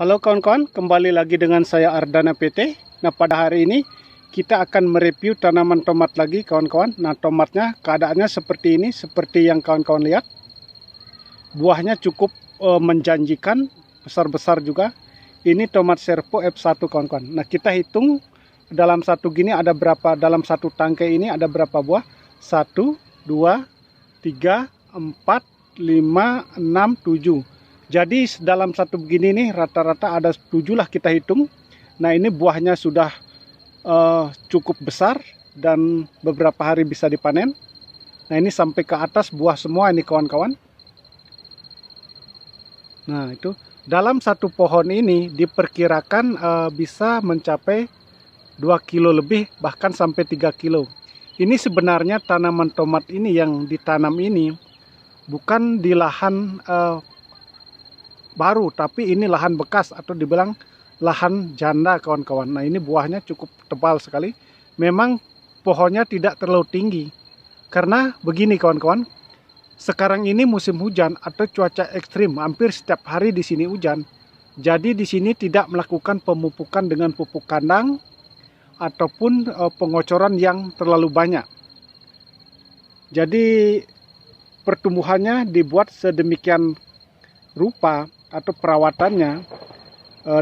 Halo kawan-kawan, kembali lagi dengan saya Ardana PT. Nah, pada hari ini kita akan mereview tanaman tomat lagi kawan-kawan. Nah, tomatnya keadaannya seperti ini, seperti yang kawan-kawan lihat. Buahnya cukup menjanjikan, besar-besar juga. Ini tomat Serpo F1 kawan-kawan. Nah, kita hitung dalam satu gini ada berapa, dalam satu tangkai ini ada berapa buah? 1, 2, 3, 4, 5, 6, 7. Jadi dalam satu begini nih rata-rata ada 7 lah kita hitung. Nah, ini buahnya sudah cukup besar dan beberapa hari bisa dipanen. Nah, ini sampai ke atas buah semua ini kawan-kawan. Nah, itu dalam satu pohon ini diperkirakan bisa mencapai 2 kilo lebih, bahkan sampai 3 kilo. Ini sebenarnya tanaman tomat ini yang ditanam ini bukan di lahan baru, tapi ini lahan bekas atau dibilang lahan janda kawan-kawan. Nah, ini buahnya cukup tebal sekali. Memang pohonnya tidak terlalu tinggi. Karena begini kawan-kawan, sekarang ini musim hujan atau cuaca ekstrim, hampir setiap hari di sini hujan. Jadi di sini tidak melakukan pemupukan dengan pupuk kandang ataupun pengocoran yang terlalu banyak. Jadi pertumbuhannya dibuat sedemikian rupa atau perawatannya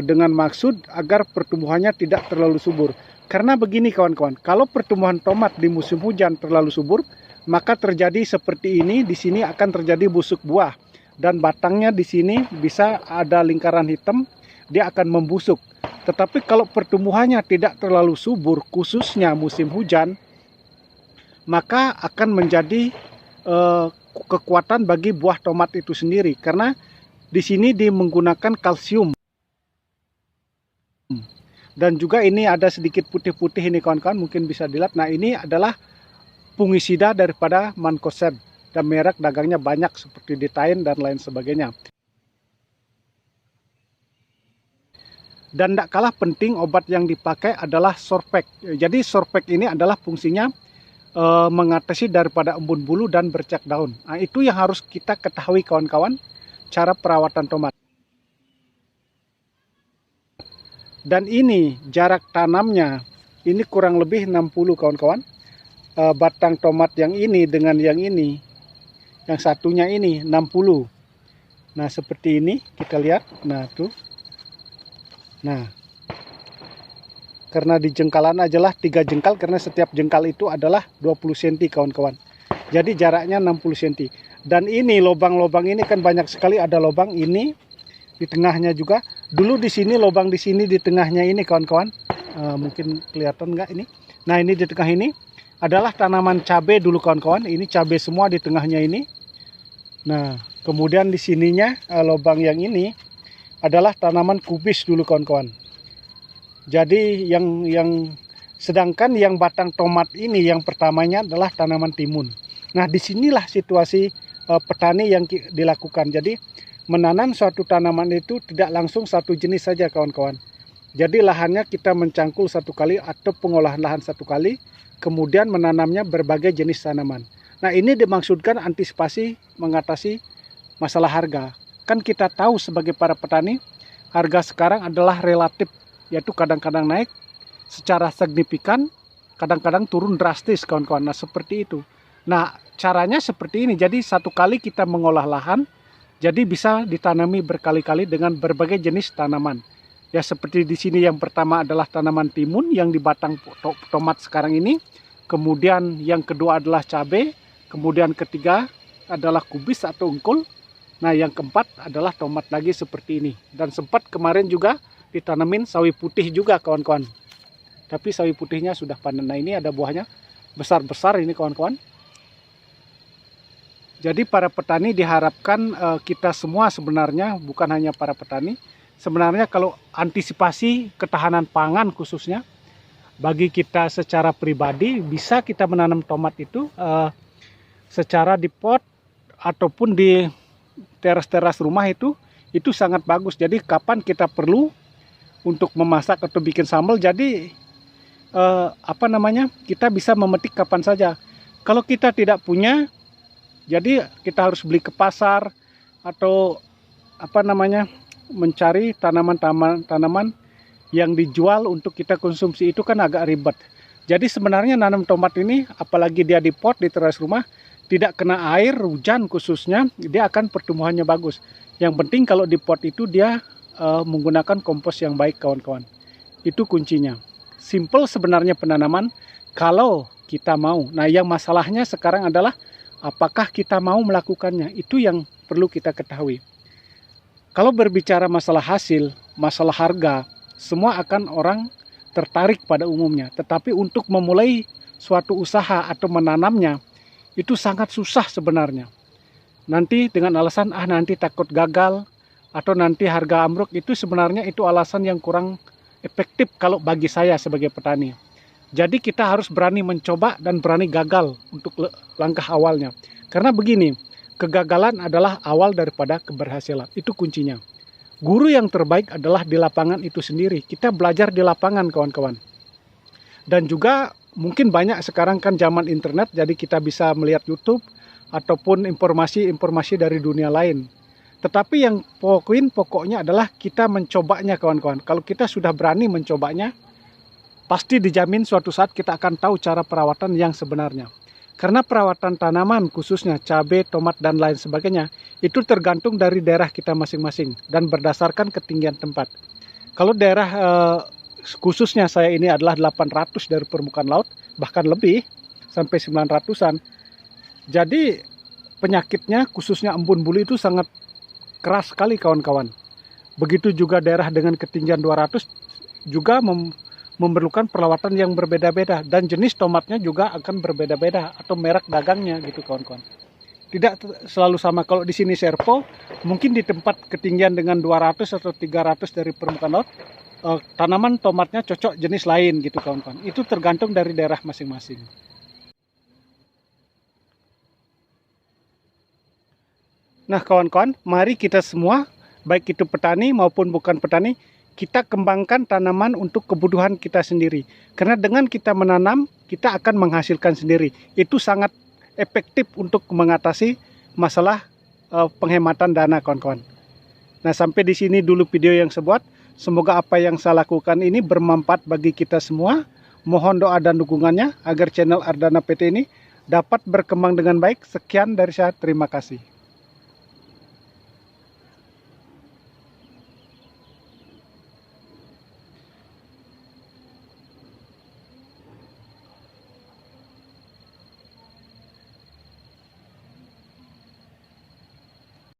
dengan maksud agar pertumbuhannya tidak terlalu subur. Karena begini kawan-kawan, kalau pertumbuhan tomat di musim hujan terlalu subur, maka terjadi seperti ini. Di sini akan terjadi busuk buah dan batangnya di sini bisa ada lingkaran hitam, dia akan membusuk. Tetapi kalau pertumbuhannya tidak terlalu subur, khususnya musim hujan, maka akan menjadi kekuatan bagi buah tomat itu sendiri, karena di sini menggunakan kalsium. Dan juga ini ada sedikit putih-putih ini kawan-kawan, mungkin bisa dilihat. Nah, ini adalah fungisida daripada Mancozeb dan merek dagangnya banyak seperti Ditain dan lain sebagainya. Dan tidak kalah penting obat yang dipakai adalah Sorpek. Jadi Sorpek ini adalah fungsinya mengatasi daripada embun bulu dan bercak daun. Nah, itu yang harus kita ketahui kawan-kawan, cara perawatan tomat. Dan ini jarak tanamnya ini kurang lebih 60 kawan-kawan. Batang tomat yang ini dengan yang ini, yang satunya ini 60. Nah, seperti ini kita lihat. Nah, tuh. Nah, karena di jengkalan aja lah 3 jengkal, karena setiap jengkal itu adalah 20 cm kawan-kawan. Jadi jaraknya 60 cm. Dan ini lubang-lubang ini kan banyak sekali, ada lubang ini di tengahnya juga. Dulu di sini lubang di sini di tengahnya ini kawan-kawan. Mungkin kelihatan nggak ini? Nah, ini di tengah ini adalah tanaman cabai dulu kawan-kawan. Ini cabai semua di tengahnya ini. Nah, kemudian di sininya lubang yang ini adalah tanaman kubis dulu kawan-kawan. Jadi yang sedangkan yang batang tomat ini yang pertamanya adalah tanaman timun. Nah, disinilah situasi petani yang dilakukan. Jadi menanam suatu tanaman itu tidak langsung satu jenis saja kawan-kawan. Jadi lahannya kita mencangkul satu kali atau pengolahan lahan satu kali, kemudian menanamnya berbagai jenis tanaman. Nah, ini dimaksudkan antisipasi mengatasi masalah harga. Kan kita tahu sebagai para petani, harga sekarang adalah relatif, yaitu kadang-kadang naik secara signifikan, kadang-kadang turun drastis kawan-kawan. Nah, seperti itu. Nah, caranya seperti ini. Jadi satu kali kita mengolah lahan, jadi bisa ditanami berkali-kali dengan berbagai jenis tanaman. Ya, seperti di sini yang pertama adalah tanaman timun yang di batang tomat sekarang ini. Kemudian yang kedua adalah cabai. Kemudian ketiga adalah kubis atau engkol. Nah, yang keempat adalah tomat lagi seperti ini. Dan sempat kemarin juga ditanamin sawi putih juga kawan-kawan. Tapi sawi putihnya sudah panen. Nah, ini ada buahnya besar-besar ini kawan-kawan. Jadi para petani diharapkan, kita semua sebenarnya, bukan hanya para petani, sebenarnya kalau antisipasi ketahanan pangan khususnya, bagi kita secara pribadi bisa kita menanam tomat itu secara di pot ataupun di teras-teras rumah itu sangat bagus. Jadi kapan kita perlu untuk memasak atau bikin sambal, jadi kita bisa memetik kapan saja. Kalau kita tidak punya, jadi kita harus beli ke pasar atau mencari tanaman-tanaman yang dijual untuk kita konsumsi itu kan agak ribet. Jadi sebenarnya nanam tomat ini, apalagi dia di pot di teras rumah, tidak kena air, hujan khususnya, dia akan pertumbuhannya bagus. Yang penting kalau di pot itu dia menggunakan kompos yang baik kawan-kawan. Itu kuncinya. Simple sebenarnya penanaman kalau kita mau. Nah yang masalahnya sekarang adalah apakah kita mau melakukannya. Itu yang perlu kita ketahui. Kalau berbicara masalah hasil, masalah harga, semua akan orang tertarik pada umumnya. Tetapi untuk memulai suatu usaha atau menanamnya, itu sangat susah sebenarnya. Nanti dengan alasan, nanti takut gagal, atau nanti harga ambruk, itu sebenarnya itu alasan yang kurang efektif kalau bagi saya sebagai petani. Jadi kita harus berani mencoba dan berani gagal untuk langkah awalnya. Karena begini, kegagalan adalah awal daripada keberhasilan. Itu kuncinya. Guru yang terbaik adalah di lapangan itu sendiri. Kita belajar di lapangan kawan-kawan. Dan juga mungkin banyak sekarang kan zaman internet, jadi kita bisa melihat YouTube ataupun informasi-informasi dari dunia lain. Tetapi yang pokoknya adalah kita mencobanya kawan-kawan. Kalau kita sudah berani mencobanya, pasti dijamin suatu saat kita akan tahu cara perawatan yang sebenarnya. Karena perawatan tanaman khususnya cabai, tomat, dan lain sebagainya, itu tergantung dari daerah kita masing-masing dan berdasarkan ketinggian tempat. Kalau daerah khususnya saya ini adalah 800 dari permukaan laut, bahkan lebih, sampai 900-an. Jadi penyakitnya khususnya embun bulu itu sangat keras sekali kawan-kawan. Begitu juga daerah dengan ketinggian 200 juga memerlukan perawatan yang berbeda-beda. Dan jenis tomatnya juga akan berbeda-beda atau merek dagangnya gitu kawan-kawan. Tidak selalu sama. Kalau di sini Serpo, mungkin di tempat ketinggian dengan 200 atau 300 dari permukaan laut, tanaman tomatnya cocok jenis lain gitu kawan-kawan. Itu tergantung dari daerah masing-masing. Nah kawan-kawan, mari kita semua, baik itu petani maupun bukan petani, kita kembangkan tanaman untuk kebutuhan kita sendiri. Karena dengan kita menanam, kita akan menghasilkan sendiri. Itu sangat efektif untuk mengatasi masalah penghematan dana kawan-kawan. Nah sampai di sini dulu video yang saya buat. Semoga apa yang saya lakukan ini bermanfaat bagi kita semua. Mohon doa dan dukungannya agar channel Ardana PT ini dapat berkembang dengan baik. Sekian dari saya, terima kasih.